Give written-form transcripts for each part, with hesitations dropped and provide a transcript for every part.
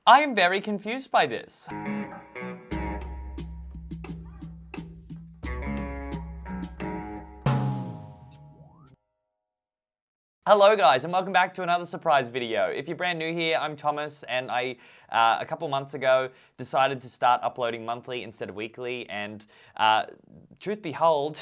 I am very confused by this. Hello guys, and welcome back to another surprise video. If you're brand new here, I'm Thomas, and I, a couple months ago, decided to start uploading monthly instead of weekly, and truth behold,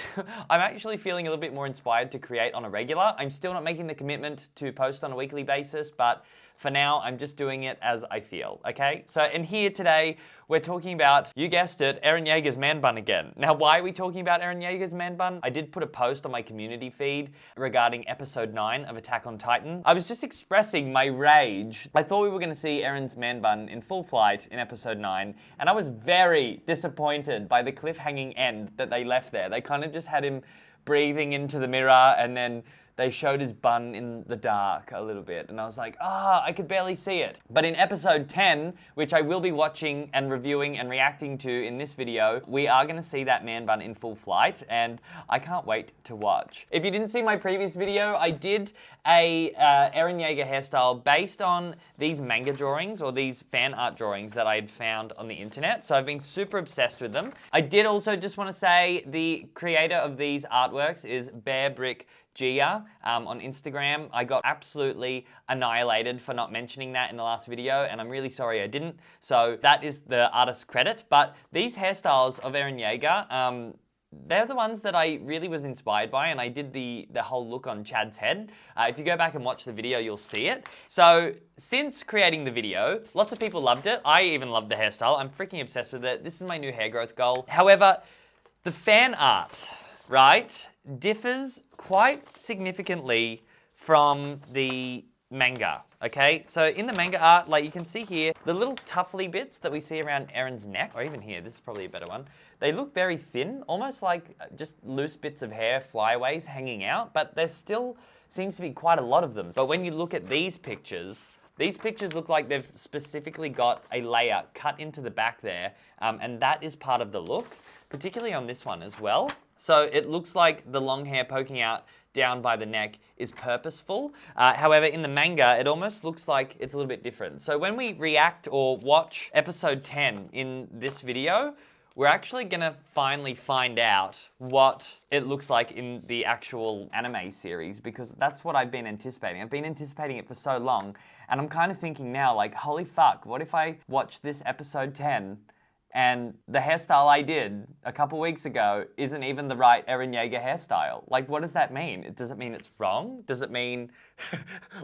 I'm actually feeling a little bit more inspired to create on a regular. I'm still not making the commitment to post on a weekly basis, but for now, I'm just doing it as I feel, okay? So, and here today, we're talking about, you guessed it, Eren Yeager's man bun again. Now, why are we talking about Eren Yeager's man bun? I did put a post on my community feed regarding episode 9 of Attack on Titan. I was just expressing my rage. I thought we were gonna see Eren's man bun in full flight in episode 9, and I was very disappointed by the cliffhanging end that they left there. They kind of just had him breathing into the mirror, and then they showed his bun in the dark a little bit, and I was like, I could barely see it. But in episode 10, which I will be watching and reviewing and reacting to in this video, we are gonna see that man bun in full flight, and I can't wait to watch. If you didn't see my previous video, I did a Eren Yeager hairstyle based on these manga drawings, or these fan art drawings that I had found on the internet, so I've been super obsessed with them. I did also just want to say the creator of these artworks is Bear Brick Gia on Instagram. I got absolutely annihilated for not mentioning that in the last video, and I'm really sorry I didn't. So that is the artist's credit. But these hairstyles of Eren Yeager, they're the ones that I really was inspired by, and I did the whole look on Chad's head. If you go back and watch the video, you'll see it. So since creating the video, lots of people loved it. I even loved the hairstyle. I'm freaking obsessed with it. This is my new hair growth goal. However, the fan art, right, differs quite significantly from the manga, okay? So in the manga art, like you can see here, the little tuffly bits that we see around Eren's neck, or even here, this is probably a better one, they look very thin, almost like just loose bits of hair, flyaways hanging out, but there still seems to be quite a lot of them. But when you look at these pictures look like they've specifically got a layer cut into the back there, and that is part of the look, particularly on this one as well. So it looks like the long hair poking out down by the neck is purposeful. However, in the manga, it almost looks like it's a little bit different. So when we react or watch episode 10 in this video, we're actually gonna finally find out what it looks like in the actual anime series, because that's what I've been anticipating. I've been anticipating it for so long, and I'm kind of thinking now, like, holy fuck, what if I watch this episode 10 and the hairstyle I did a couple weeks ago isn't even the right Eren Yeager hairstyle? Like, what does that mean? Does it mean it's wrong? Does it mean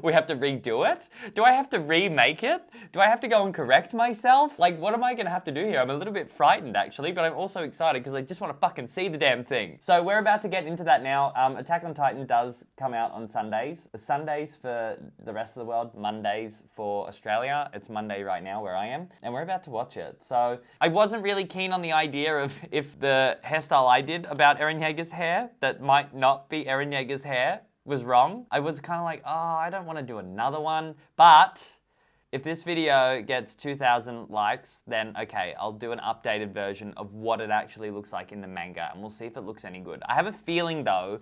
we have to redo it? Do I have to remake it? Do I have to go and correct myself? Like, what am I gonna have to do here? I'm a little bit frightened, actually, but I'm also excited because I just want to fucking see the damn thing. So we're about to get into that now. Attack on Titan does come out on Sundays. Sundays for the rest of the world, Mondays for Australia. It's Monday right now where I am, and we're about to watch it. So I wasn't really keen on the idea of if the hairstyle I did about Eren Yeager's hair that might not be Eren Yeager's hair was wrong. I was kind of like, I don't want to do another one. But if this video gets 2,000 likes, then okay, I'll do an updated version of what it actually looks like in the manga, and we'll see if it looks any good. I have a feeling though,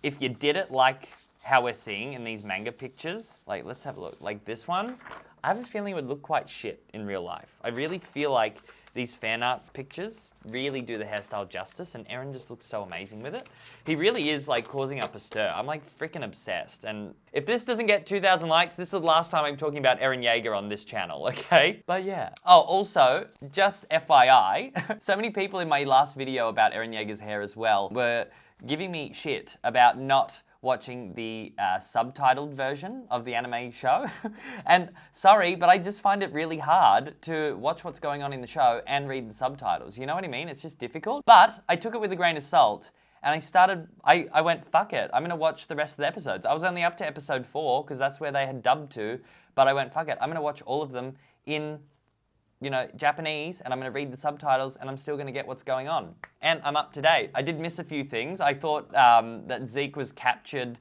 if you did it like how we're seeing in these manga pictures, like let's have a look, like this one, I have a feeling it would look quite shit in real life. I really feel like these fan art pictures really do the hairstyle justice, and Eren just looks so amazing with it. He really is like causing up a stir. I'm like freaking obsessed, and if this doesn't get 2,000 likes, this is the last time I'm talking about Eren Yeager on this channel, okay? But yeah. Oh, also, just FYI, so many people in my last video about Eren Yeager's hair as well were giving me shit about not watching the subtitled version of the anime show. And sorry, but I just find it really hard to watch what's going on in the show and read the subtitles. You know what I mean? It's just difficult. But I took it with a grain of salt, and I went, fuck it. I'm gonna watch the rest of the episodes. I was only up to episode 4, because that's where they had dubbed to, but I went, fuck it. I'm gonna watch all of them in Japanese, and I'm going to read the subtitles, and I'm still going to get what's going on. And I'm up to date. I did miss a few things. I thought that Zeke was captured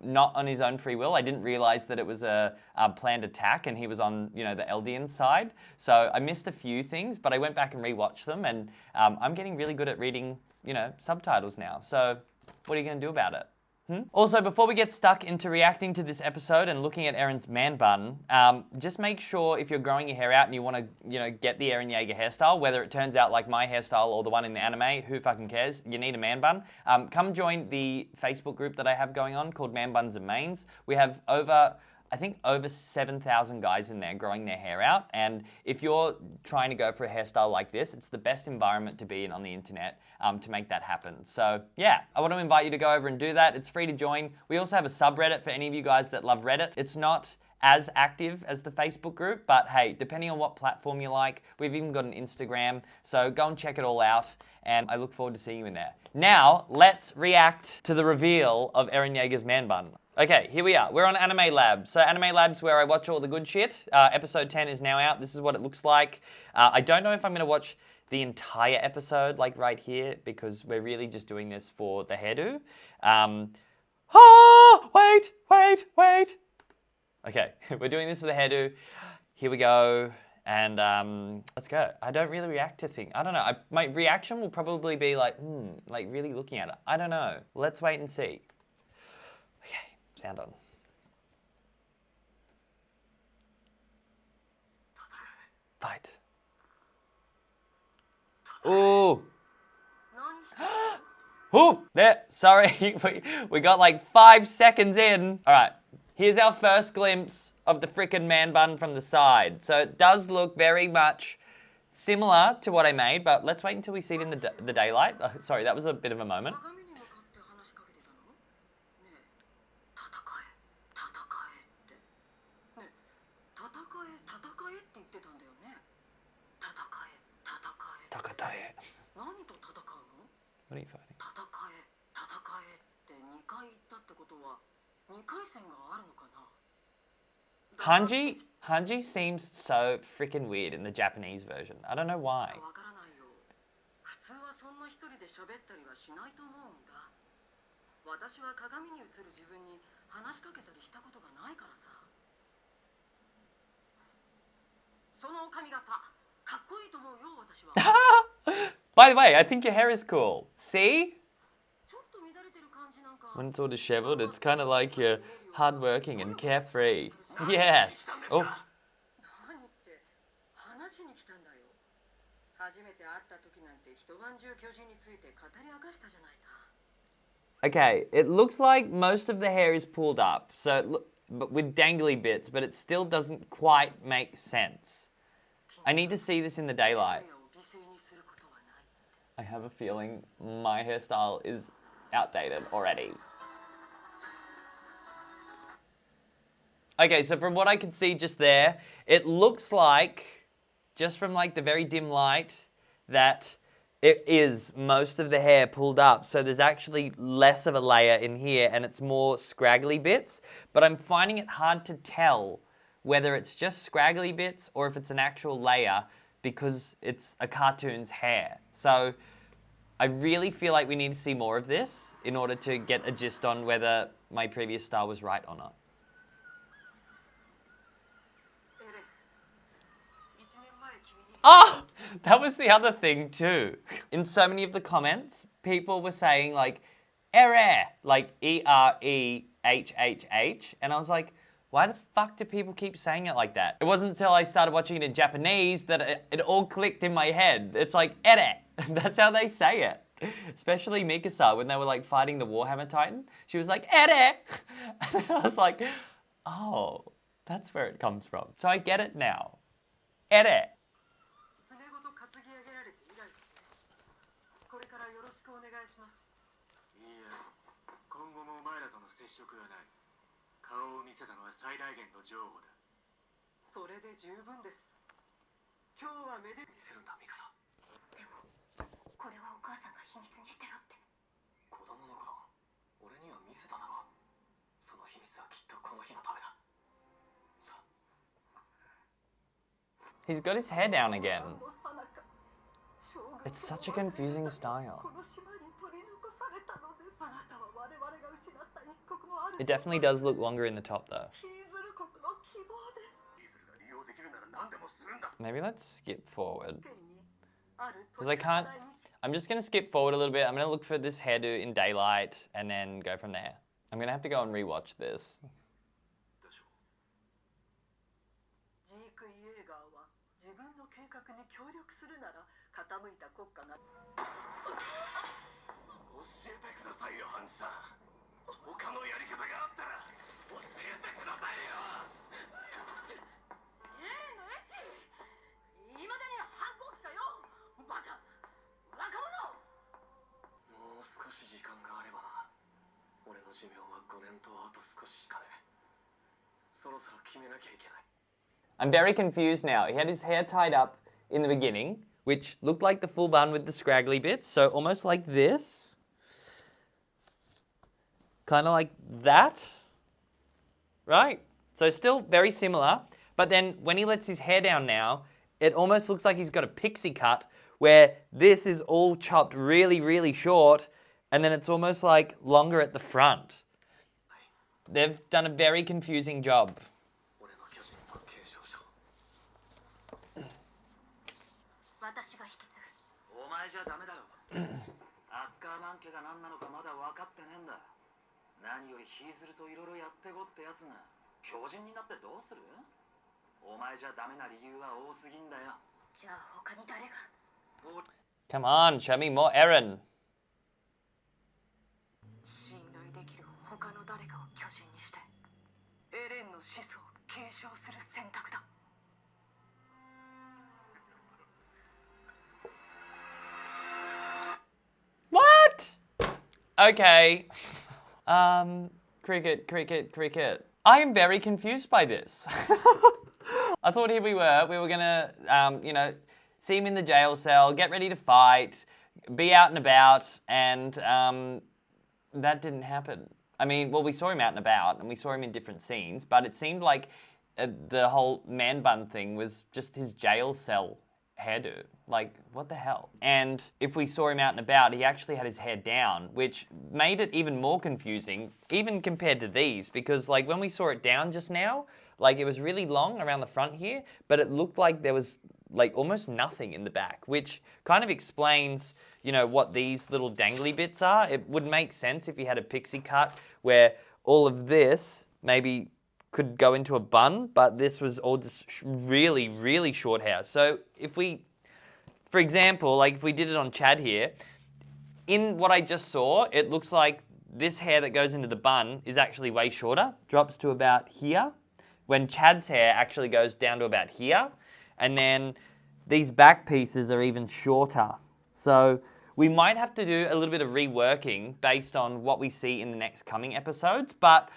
not on his own free will. I didn't realize that it was a planned attack, and he was on, the Eldian side. So I missed a few things, but I went back and rewatched them, and I'm getting really good at reading, subtitles now. So what are you going to do about it? Also, before we get stuck into reacting to this episode and looking at Eren's man bun, just make sure if you're growing your hair out and you want to, get the Eren Yeager hairstyle, whether it turns out like my hairstyle or the one in the anime, who fucking cares? You need a man bun. Come join the Facebook group that I have going on called Man Buns and Mains. We have over 7,000 guys in there growing their hair out. And if you're trying to go for a hairstyle like this, it's the best environment to be in on the internet to make that happen. So yeah, I want to invite you to go over and do that. It's free to join. We also have a subreddit for any of you guys that love Reddit. It's not as active as the Facebook group, but hey, depending on what platform you like, we've even got an Instagram. So go and check it all out. And I look forward to seeing you in there. Now, let's react to the reveal of Eren Yeager's man bun. Okay, here we are. We're on Anime Lab. So Anime Lab's where I watch all the good shit. Episode 10 is now out. This is what it looks like. I don't know if I'm going to watch the entire episode, like right here, because we're really just doing this for the hairdo. Wait. Okay, we're doing this for the hairdo. Here we go. And let's go. I don't really react to things. I don't know. My reaction will probably be like really looking at it. I don't know. Let's wait and see. Okay, sound on. Fight. Ooh. Ooh, there. Sorry, we got like 5 seconds in. All right, here's our first glimpse of the frickin' man bun from the side. So it does look very much similar to what I made, but let's wait until we see it in the daylight. Sorry, that was a bit of a moment. What are you fighting? Hanji seems so freaking weird in the Japanese version. I don't know why. By the way, I think your hair is cool. See? When it's all disheveled, it's kind of like you're hardworking and carefree. Yes. Oh. Okay, it looks like most of the hair is pulled up, but with dangly bits, but it still doesn't quite make sense. I need to see this in the daylight. I have a feeling my hairstyle is outdated already. Okay, so from what I can see just there, it looks like, just from like the very dim light, that it is most of the hair pulled up. So there's actually less of a layer in here and it's more scraggly bits, but I'm finding it hard to tell whether it's just scraggly bits or if it's an actual layer because it's a cartoon's hair. So I really feel like we need to see more of this in order to get a gist on whether my previous style was right or not. Oh, that was the other thing too. In so many of the comments, people were saying like, Ere, like E-R-E-H-H-H. And I was like, why the fuck do people keep saying it like that? It wasn't until I started watching it in Japanese that it all clicked in my head. It's like, Ere. That's how they say it. Especially Mikasa, when they were like fighting the Warhammer Titan. She was like, Ere. And I was like, oh, that's where it comes from. So I get it now. Ere. He's got his hair down again. It's such a confusing style. It definitely does look longer in the top though. Maybe let's skip forward. Because I can't... I'm just going to skip forward a little bit. I'm going to look for this hairdo in daylight and then go from there. I'm gonna have to go and rewatch this. ジーク・イエーガーは自分の計画に協力するなら傾いた国家が教えてくださいよハンチさん他のやり方があったら教えてくださいよエレンのエッチ今までに反抗期かよバカ若者もう少し時間があればな俺の寿命は5年とあと少ししかねそろそろ決めなきゃいけない I'm very confused now. He had his hair tied up in the beginning, which looked like the full bun with the scraggly bits, so almost like this. Kind of like that. Right? So still very similar, but then when he lets his hair down now, it almost looks like he's got a pixie cut, where this is all chopped really, really short, and then it's almost like longer at the front. They've done a very confusing job. 私が引き継ぐお前じゃダメだろアッカーマン家が何なのかまだ分かってねえんだ何よりヒーズルといろいろやってごってやつが狂人になってどうするお前じゃダメな理由は多すぎんだよじゃあ他に誰が Come on, show me more Eren. 信頼できる他の誰かを巨人にしてエレンの始祖を継承する選択だ What? Okay. Cricket. I am very confused by this. I thought here we were gonna, see him in the jail cell, get ready to fight, be out and about, and that didn't happen. I mean, well, we saw him out and about, and we saw him in different scenes, but it seemed like the whole man bun thing was just his jail cell hairdo. Like, what the hell? And if we saw him out and about, he actually had his hair down, which made it even more confusing, even compared to these, because like when we saw it down just now, like it was really long around the front here, but it looked like there was like almost nothing in the back, which kind of explains, what these little dangly bits are. It would make sense if you had a pixie cut where all of this maybe could go into a bun, but this was all just really, really short hair. So if we, for example, like if we did it on Chad here, in what I just saw, it looks like this hair that goes into the bun is actually way shorter, drops to about here, when Chad's hair actually goes down to about here, and then these back pieces are even shorter. So we might have to do a little bit of reworking based on what we see in the next coming episodes, but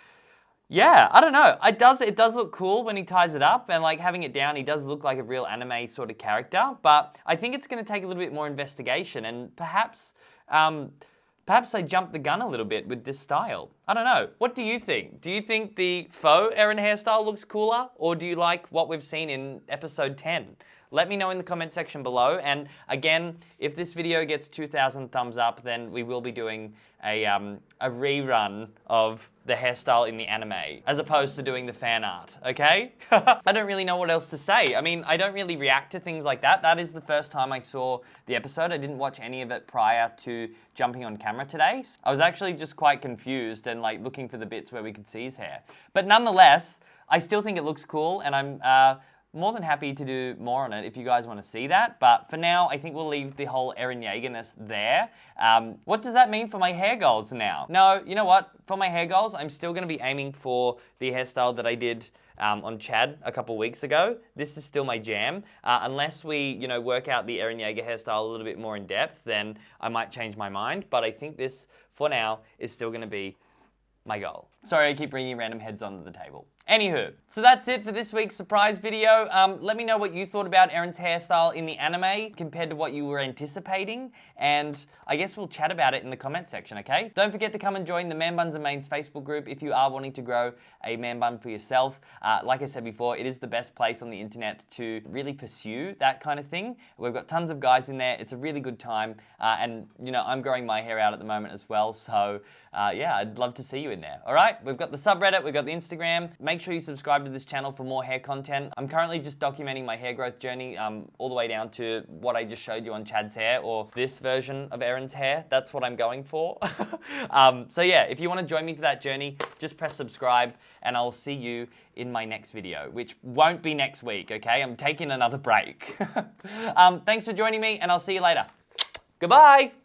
yeah, I don't know. It does look cool when he ties it up, and like having it down, he does look like a real anime sort of character, but I think it's going to take a little bit more investigation, and perhaps I jumped the gun a little bit with this style. I don't know. What do you think? Do you think the faux Eren hairstyle looks cooler, or do you like what we've seen in episode 10? Let me know in the comment section below, and again, if this video gets 2,000 thumbs up, then we will be doing a rerun of the hairstyle in the anime, as opposed to doing the fan art, okay? I don't really know what else to say. I mean, I don't really react to things like that. That is the first time I saw the episode. I didn't watch any of it prior to jumping on camera today. I was actually just quite confused and like looking for the bits where we could see his hair. But nonetheless, I still think it looks cool, and I'm more than happy to do more on it if you guys want to see that. But for now, I think we'll leave the whole Eren Yeager-ness there. What does that mean for my hair goals now? No, you know what? For my hair goals, I'm still going to be aiming for the hairstyle that I did on Chad a couple weeks ago. This is still my jam. Unless we, work out the Eren Yeager hairstyle a little bit more in depth, then I might change my mind. But I think this, for now, is still going to be my goal. Sorry, I keep bringing random heads onto the table. Anywho, so that's it for this week's surprise video. Let me know what you thought about Eren's hairstyle in the anime compared to what you were anticipating, and I guess we'll chat about it in the comment section, okay? Don't forget to come and join the Man Buns and Mains Facebook group if you are wanting to grow a man bun for yourself. Like I said before, it is the best place on the internet to really pursue that kind of thing. We've got tons of guys in there. It's a really good time, and I'm growing my hair out at the moment as well, so yeah, I'd love to see you in there, all right? right? We've got the subreddit, we've got the Instagram. Make sure you subscribe to this channel for more hair content. I'm currently just documenting my hair growth journey all the way down to what I just showed you on Chad's hair, or this version of Eren's hair. That's what I'm going for. So yeah, if you want to join me for that journey, just press subscribe and I'll see you in my next video, which won't be next week, okay? I'm taking another break. Thanks for joining me and I'll see you later. Goodbye!